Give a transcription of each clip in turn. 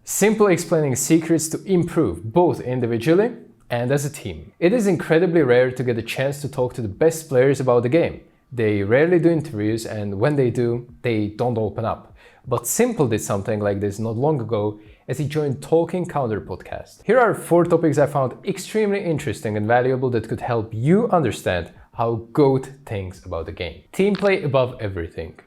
s1mple explaining secrets to improve both individually and as a team. It is incredibly rare to get a chance to talk to the best players about the game. They rarely do interviews, and when they do, they don't open up. But s1mple did something like this not long ago as he joined Talking Counter podcast. Here are 4 topics I found extremely interesting and valuable that could help you understand how GOAT thinks about the game. Team play above everything.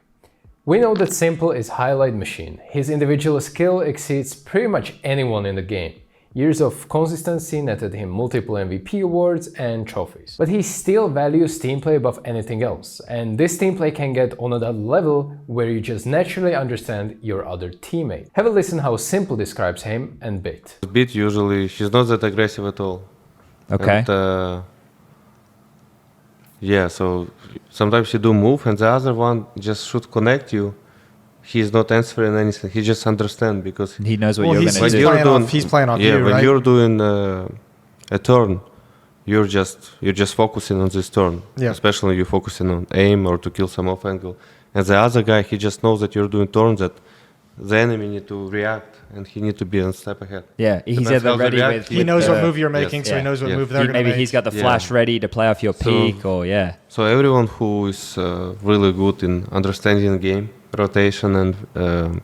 We know that s1mple is highlight machine. His individual skill exceeds pretty much anyone in the game. Years of consistency netted him multiple MVP awards and trophies. But he still values team play above anything else, and this team play can get on another level where you just naturally understand your other teammate. Have a listen how s1mple describes him and Bit. Bit usually, she's not that aggressive at all. Okay. And, yeah, so sometimes you do move and the other one just should connect you. He's not answering anything. He just understands because he knows what you're going to do. He's playing off you, when right? you're doing a turn, you're just focusing on this turn. Yeah. Especially you're focusing on aim or to kill some off angle. And the other guy, he just knows that you're doing turns that the enemy need to react and he need to be one step ahead. Yeah, he's either ready with. He knows what move you're making, so he knows what move they're going to make. Maybe he's got the flash ready to play off your peak, or So everyone who is really good in understanding the game, rotation and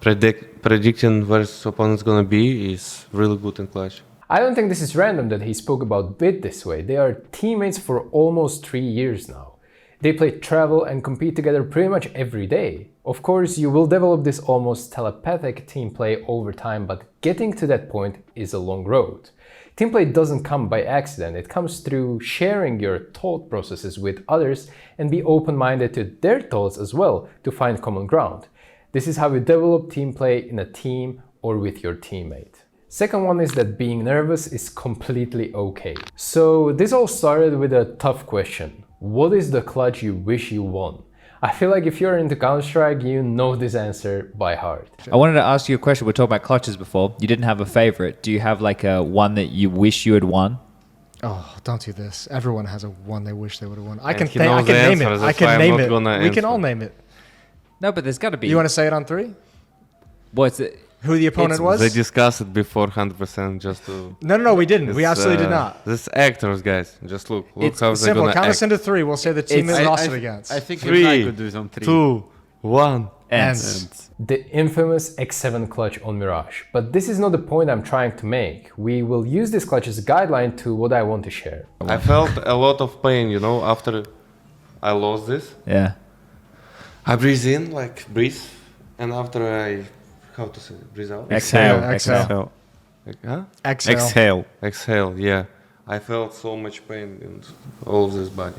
predicting where his opponent's gonna be is really good in clutch. I don't think this is random that he spoke about Bit this way. They are teammates for almost 3 years now. They play travel and compete together pretty much every day. Of course, you will develop this almost telepathic team play over time, but getting to that point is a long road. Team play doesn't come by accident. It comes through sharing your thought processes with others and be open-minded to their thoughts as well to find common ground. This is how you develop team play in a team or with your teammate. Second one is that being nervous is completely okay. So this all started with a tough question. What is the clutch you wish you won? I feel like if you're into Counter-Strike, you know this answer by heart. I wanted to ask you a question. We're talking about clutches before. You didn't have a favorite. Do you have like a one that you wish you had won? Oh, don't do this. Everyone has a one they wish they would have won. I can name it. I can name it. We can all name it. No, but there's got to be. You want to say it on 3? What's it? Who the opponent was? They discussed it before 100% just to... No, we didn't. We absolutely did not. This actors, guys. Just look It's how they're simple. gonna Count act. us into 3. We'll say the team it lost it against. I think 3, could do some 3. 2, 1. Ends. The infamous X7 clutch on Mirage. But this is not the point I'm trying to make. We will use this clutch as a guideline to what I want to share. I felt a lot of pain, you know, after I lost this. Yeah. I breathe in, like breathe, and after I, how to say, breathe out? Exhale. Exhale. Huh? Exhale. Exhale, yeah. I felt so much pain in all of this body.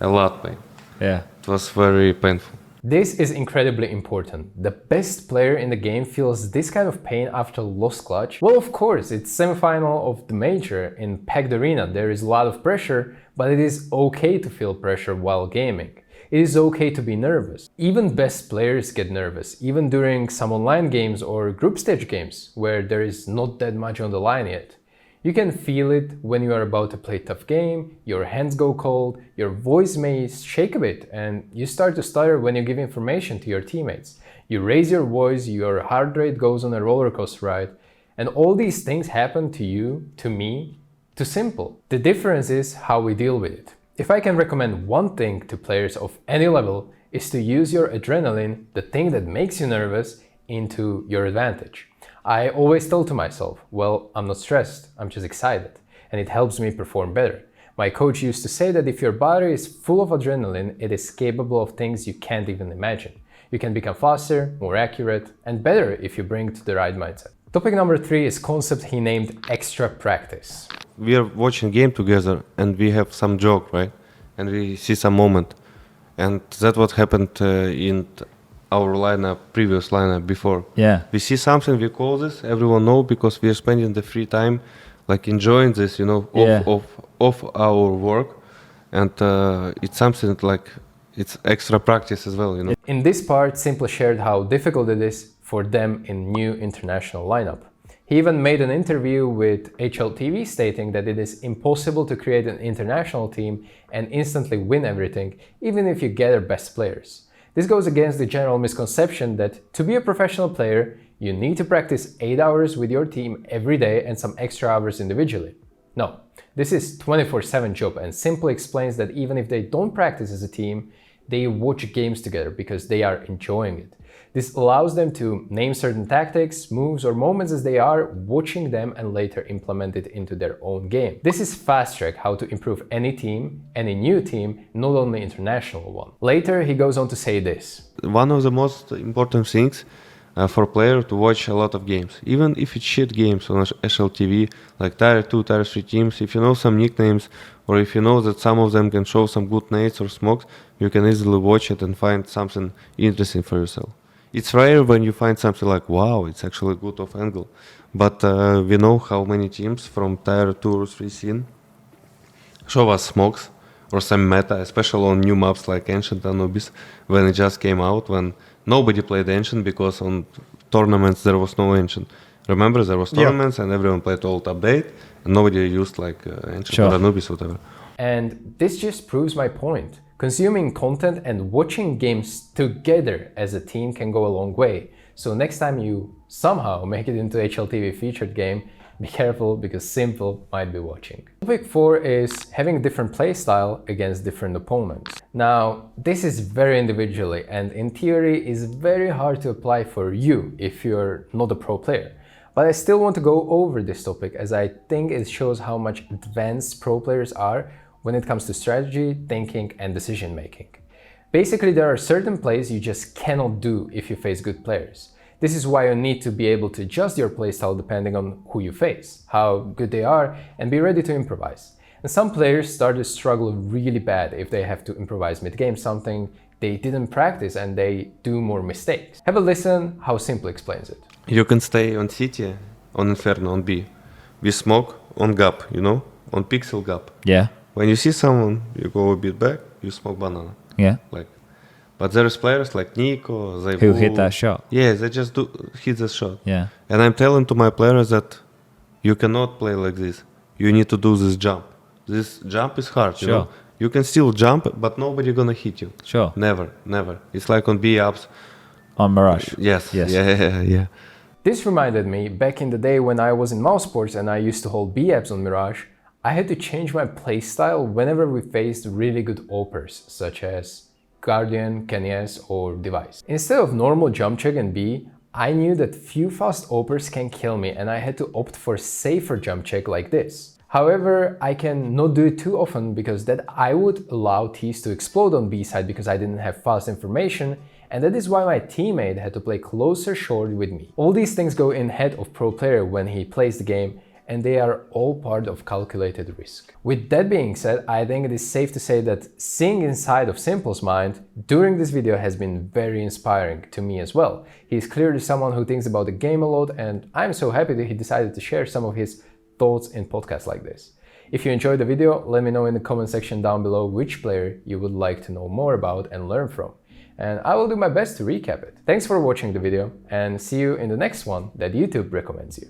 A lot pain. Yeah. It was very painful. This is incredibly important. The best player in the game feels this kind of pain after lost clutch. Well, of course, it's semi-final of the major in packed arena. There is a lot of pressure, but it is okay to feel pressure while gaming. It is okay to be nervous. Even best players get nervous, even during some online games or group stage games where there is not that much on the line yet. You can feel it when you are about to play a tough game, your hands go cold, your voice may shake a bit, and you start to stutter when you give information to your teammates. You raise your voice, your heart rate goes on a roller coaster ride, and all these things happen to you, to me, to s1mple. The difference is how we deal with it. If I can recommend one thing to players of any level, is to use your adrenaline, the thing that makes you nervous, into your advantage. I always tell to myself, well, I'm not stressed, I'm just excited, and it helps me perform better. My coach used to say that if your body is full of adrenaline, it is capable of things you can't even imagine. You can become faster, more accurate, and better if you bring it to the right mindset. Topic number 3 is concept he named extra practice. We are watching game together and we have some joke, right? And we see some moment. And that's what happened in our lineup, previous lineup before. Yeah. We see something, we call this, everyone know because we are spending the free time like enjoying this, you know, of our work. And it's something like, it's extra practice as well, you know. In this part, s1mple shared how difficult it is for them in new international lineup. He even made an interview with HLTV stating that it is impossible to create an international team and instantly win everything, even if you gather best players. This goes against the general misconception that to be a professional player, you need to practice 8 hours with your team every day and some extra hours individually. No, this is 24/7 job, and s1mple explains that even if they don't practice as a team, they watch games together because they are enjoying it. This allows them to name certain tactics, moves, or moments as they are watching them and later implement it into their own game. This is fast track how to improve any team, any new team, not only international one. Later he goes on to say this. One of the most important things for a player to watch a lot of games, even if it's shit games on HLTV, like tier 2, tier 3 teams. If you know some nicknames, or if you know that some of them can show some good nades or smokes, you can easily watch it and find something interesting for yourself. It's rare when you find something like, wow, it's actually good off angle. But we know how many teams from tier 2 or 3 scene show us smokes or some meta, especially on new maps like Ancient Anubis, when it just came out, when nobody played Ancient because on tournaments there was no Ancient. Remember, there was tournaments and everyone played old update and nobody used like Ancient or Anubis, whatever. And this just proves my point. Consuming content and watching games together as a team can go a long way. So next time you somehow make it into HLTV featured game, be careful because s1mple might be watching. Topic 4 is having a different playstyle against different opponents. Now, this is very individually and in theory is very hard to apply for you if you're not a pro player. But I still want to go over this topic as I think it shows how much advanced pro players are when it comes to strategy, thinking, and decision making. Basically, there are certain plays you just cannot do if you face good players. This is why you need to be able to adjust your playstyle depending on who you face, how good they are, and be ready to improvise. And some players start to struggle really bad if they have to improvise mid-game something they didn't practice and they do more mistakes. Have a listen how s1mple explains it. You can stay on City, on Inferno, on B. We smoke on gap, you know, on pixel gap. Yeah. When you see someone, you go a bit back, you smoke banana. Yeah. Like, but there's players like Nico, they Who hit that shot. Yeah, they just do hit the shot. Yeah. And I'm telling to my players that you cannot play like this. You need to do this jump. This jump is hard, you know. You can still jump, but nobody gonna hit you. Sure. Never, never. It's like on B ups. On Mirage. Yes. Yes. Yeah. This reminded me back in the day when I was in mousesports and I used to hold B-apps on Mirage. I had to change my playstyle whenever we faced really good OPers, such as Guardian, Kenyes, or Device. Instead of normal jump check in B, I knew that few fast OPers can kill me and I had to opt for safer jump check like this. However, I can not do it too often because that I would allow T's to explode on B side because I didn't have fast information, and that is why my teammate had to play closer short with me. All these things go in head of pro player when he plays the game, and they are all part of calculated risk. With that being said, I think it is safe to say that seeing inside of s1mple's mind during this video has been very inspiring to me as well. He's clearly someone who thinks about the game a lot, and I'm so happy that he decided to share some of his thoughts in podcasts like this. If you enjoyed the video, let me know in the comment section down below which player you would like to know more about and learn from. And I will do my best to recap it. Thanks for watching the video, and see you in the next one that YouTube recommends you.